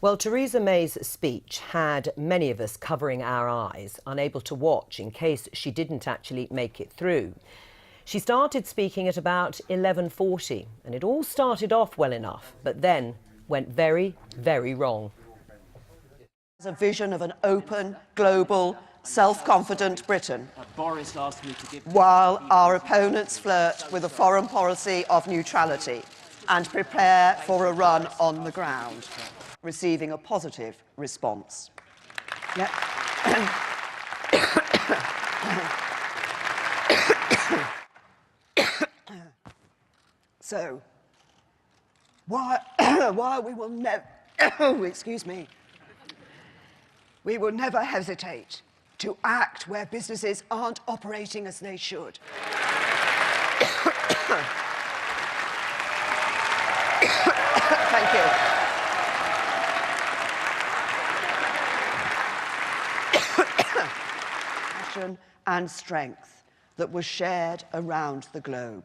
Well, Theresa May's speech had many of us covering our eyes, unable to watch in case she didn't actually make it through. She started speaking at about 11:40, and it all started off well enough, but then went very, very wrong. A vision of an open, global, self-confident Britain, Boris asked me to give while our opponents flirt with a foreign policy of neutrality and prepare for a run on the ground, receiving a positive response. Yep. So, while we will never, excuse me, we will never hesitate to act where businesses aren't operating as they should. Thank you. Passion and strength that was shared around the globe.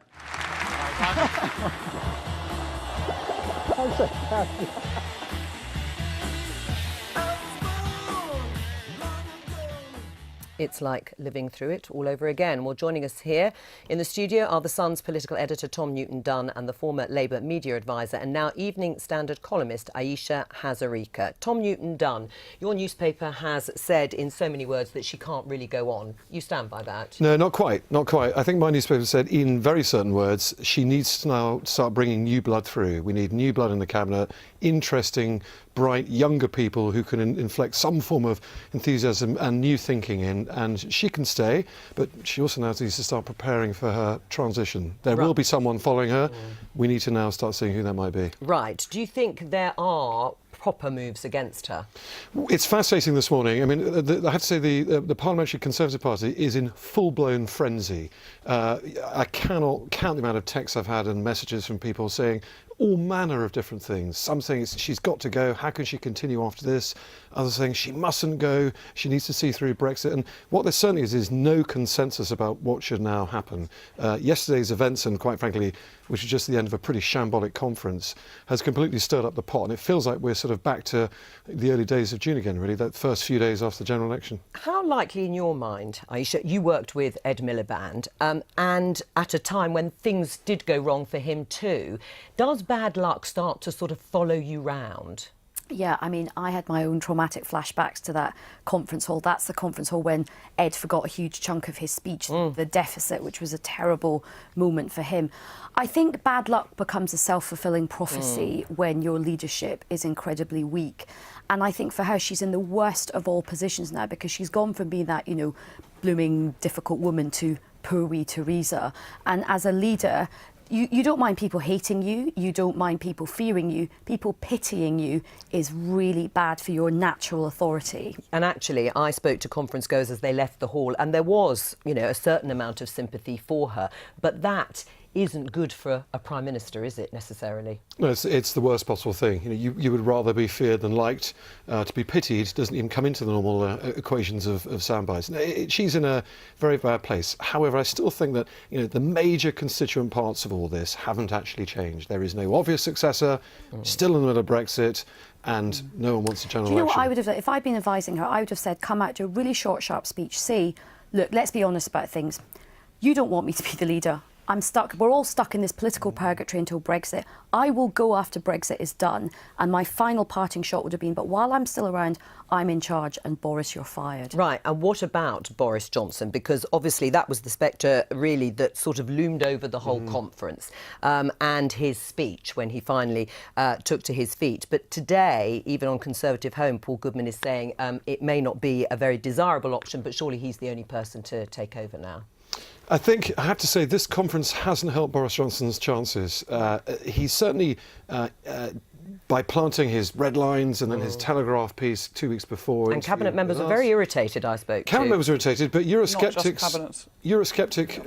It's like living through it all over again. Well, joining us here in the studio are The Sun's political editor Tom Newton Dunn and the former Labour media advisor and now Evening Standard columnist Ayesha Hazarika. Tom Newton Dunn, your newspaper has said in so many words that she can't really go on. You stand by that? No, not quite, not quite. I think my newspaper said in very certain words, she needs to now start bringing new blood through. We need new blood in the cabinet, interesting, bright, younger people who can inflect some form of enthusiasm and new thinking in. And she can stay, but she also now needs to start preparing for her transition. There will be someone following her. We need to now start seeing who that might be. Right. Do you think there are proper moves against her? It's fascinating this morning. I mean, I have to say the Parliamentary Conservative Party is in full-blown frenzy. I cannot count the amount of texts I've had and messages from people saying all manner of different things. Some saying she's got to go, how can she continue after this? Others saying she mustn't go, she needs to see through Brexit. And what there certainly is no consensus about what should now happen. Yesterday's events, and quite frankly, which is just the end of a pretty shambolic conference, has completely stirred up the pot. And it feels like we're sort of back to the early days of June again, really, that first few days after the general election. How likely in your mind, Ayesha, you worked with Ed Miliband, and at a time when things did go wrong for him too, does bad luck start to sort of follow you round? Yeah, I mean, I had my own traumatic flashbacks to that conference hall. That's the conference hall when Ed forgot a huge chunk of his speech, the deficit, which was a terrible moment for him. I think bad luck becomes a self-fulfilling prophecy when your leadership is incredibly weak. And I think for her, she's in the worst of all positions now because she's gone from being that, you know, blooming, difficult woman to poor wee Theresa. And as a leader, you don't mind people hating you, you don't mind people fearing you, people pitying you is really bad for your natural authority. And actually, I spoke to conference goers as they left the hall, and there was, you know, a certain amount of sympathy for her, but that isn't good for a Prime Minister, is it, necessarily? No, it's the worst possible thing. You know, you would rather be feared than liked. To be pitied doesn't even come into the normal equations of soundbites. She's in a very bad place. However, I still think that, you know, the major constituent parts of all this haven't actually changed. There is no obvious successor, still in the middle of Brexit, and no one wants a general election. Do you know what I would have done? If I'd been advising her, I would have said, come out, do a really short, sharp speech, say, look, let's be honest about things. You don't want me to be the leader. I'm stuck. We're all stuck in this political purgatory until Brexit. I will go after Brexit is done. And my final parting shot would have been, but while I'm still around, I'm in charge, and Boris, you're fired. Right, and what about Boris Johnson? Because obviously that was the spectre, really, that sort of loomed over the whole conference, and his speech when he finally took to his feet. But today, even on Conservative Home, Paul Goodman is saying it may not be a very desirable option, but surely he's the only person to take over now. I think I have to say this conference hasn't helped Boris Johnson's chances. He's certainly, by planting his red lines and then his Telegraph piece 2 weeks before. And cabinet members were very irritated, I spoke to. Cabinet members were irritated, but Eurosceptic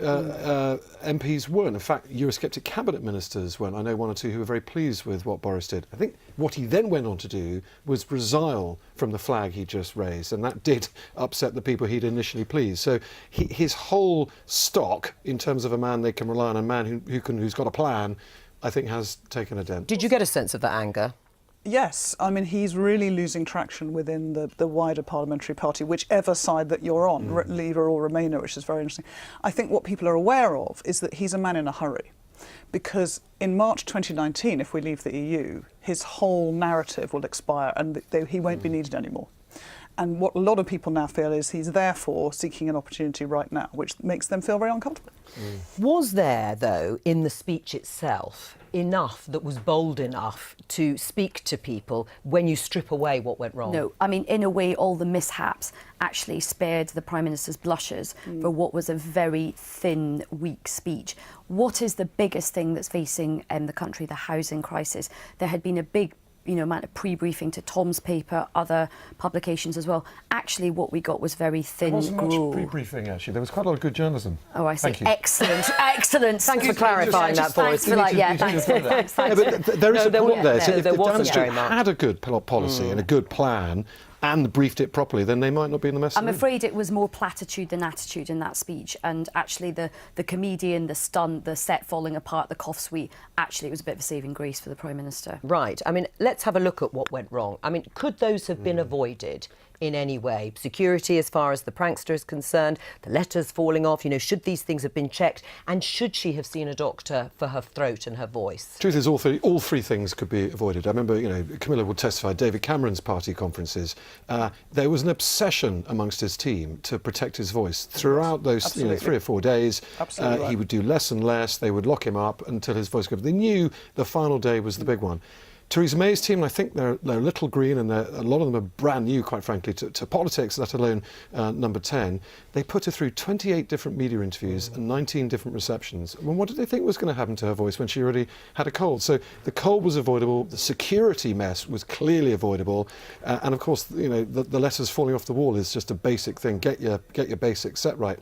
Not MPs weren't. In fact, Eurosceptic cabinet ministers weren't. I know one or two who were very pleased with what Boris did. I think what he then went on to do was resile from the flag he just raised, and that did upset the people he'd initially pleased. So his whole stock, in terms of a man they can rely on, a man who's got a plan, I think has taken a dent. Did you get a sense of that anger? Yes, I mean, he's really losing traction within the wider parliamentary party, whichever side that you're on, Leaver or Remainer, which is very interesting. I think what people are aware of is that he's a man in a hurry. Because in March 2019, if we leave the EU, his whole narrative will expire and he won't be needed anymore. And what a lot of people now feel is he's therefore seeking an opportunity right now, which makes them feel very uncomfortable. Was there, though, in the speech itself, enough that was bold enough to speak to people when you strip away what went wrong? No, I mean, in a way, all the mishaps actually spared the Prime Minister's blushes for what was a very thin, weak speech. What is the biggest thing that's facing the country? The housing crisis. There had been a big amount of pre-briefing to Tom's paper, other publications as well. Actually, what we got was very thin There wasn't gruel. much pre-briefing, actually. There was quite a lot of good journalism. Oh, I see. Thank you. Excellent, excellent. Thanks for clarifying that for us. Thanks for that, yeah, thanks. Yeah, but there is a point there. So if there the wasn't Downing Street very much. had a good policy and a good plan and briefed it properly, then they might not be in the mess. I'm afraid it was more platitude than attitude in that speech, and actually the comedian, the stunt, the set falling apart, the cough suite, actually it was a bit of a saving grace for the Prime Minister. Right. I mean, let's have a look at what went wrong. I mean, could those have been avoided in any way? Security as far as the prankster is concerned, the letters falling off, should these things have been checked? And should she have seen a doctor for her throat and her voice? Truth is, all three things could be avoided. I remember, Camilla would testify, David Cameron's party conferences, there was an obsession amongst his team to protect his voice. Throughout those 3 or 4 days, he would do less and less. They would lock him up until his voice got... They knew the final day was the big one. Theresa May's team, I think they're a little green, and a lot of them are brand new, quite frankly, to politics, let alone number 10. They put her through 28 different media interviews and 19 different receptions. Well, what did they think was going to happen to her voice when she already had a cold? So the cold was avoidable, the security mess was clearly avoidable, and of course, the letters falling off the wall is just a basic thing. Get your basics set right.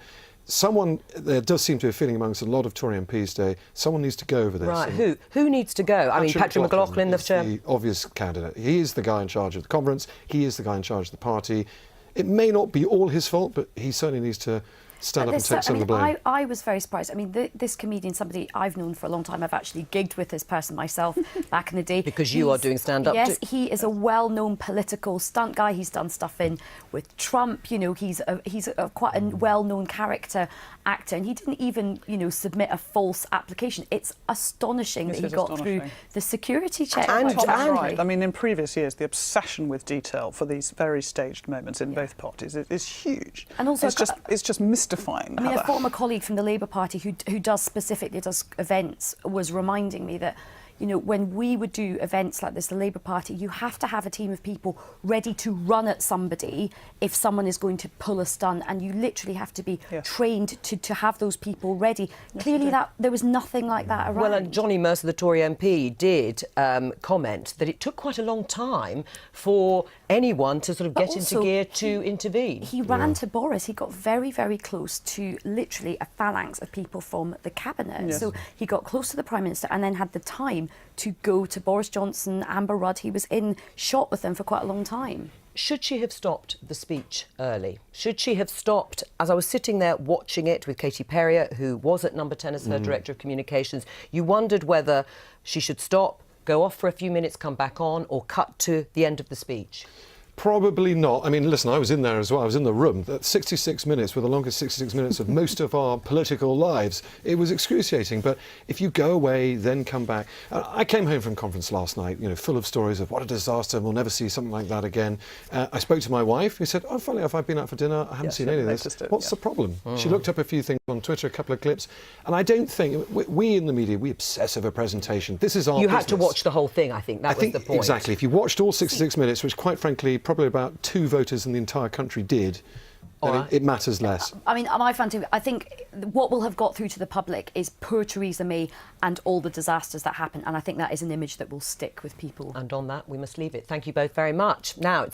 There does seem to be a feeling amongst a lot of Tory MPs today, someone needs to go over this. Right, who needs to go? I mean, Patrick McLaughlin, the obvious candidate. He is the guy in charge of the conference, he is the guy in charge of the party. It may not be all his fault, but he certainly needs to stand up and take some of the blame. I was very surprised. I mean, this comedian, somebody I've known for a long time, I've actually gigged with this person myself back in the day. Because you are doing stand-up Yes, too. he is a well-known political stunt guy. He's done stuff with Trump. He's quite a well-known character actor, and he didn't even, submit a false application. It's astonishing that he got through the security check. And right. I mean, in previous years, the obsession with detail for these very staged moments in both parties is huge. And also, it's just mystifying. I mean, a former colleague from the Labour Party who does events was reminding me that, when we would do events like this, the Labour Party, you have to have a team of people ready to run at somebody if someone is going to pull a stunt, and you literally have to be trained to have those people ready. Yes, clearly, there was nothing like that around. Well, and Johnny Mercer, the Tory MP, did comment that it took quite a long time for anyone to sort of get into gear to intervene. He ran to Boris. He got very, very close to literally a phalanx of people from the cabinet. Yes. So he got close to the Prime Minister and then had the time to go to Boris Johnson, Amber Rudd. He was in shot with them for quite a long time. Should she have stopped the speech early? Should she have stopped, as I was sitting there watching it with Katie Perrier, who was at Number 10 as her Director of Communications, you wondered whether she should stop, go off for a few minutes, come back on, or cut to the end of the speech? Probably not. I mean, listen, I was in there as well. I was in the room. That 66 minutes were the longest 66 minutes of most of our political lives. It was excruciating. But if you go away, then come back. I came home from conference last night, full of stories of what a disaster, and we'll never see something like that again. I spoke to my wife, who said, funny enough, I've been out for dinner. I haven't seen any of this. What's the problem? She looked up a few things on Twitter, a couple of clips. And I don't think, we in the media, we obsess over presentation. This is our business. You had to watch the whole thing, I think. That was the point. Exactly. If you watched all 66 minutes, which quite frankly, probably about 2 voters in the entire country did, then it matters less. I mean, I think what will have got through to the public is poor Theresa May and all the disasters that happened, and I think that is an image that will stick with people. And on that, we must leave it. Thank you both very much. Now,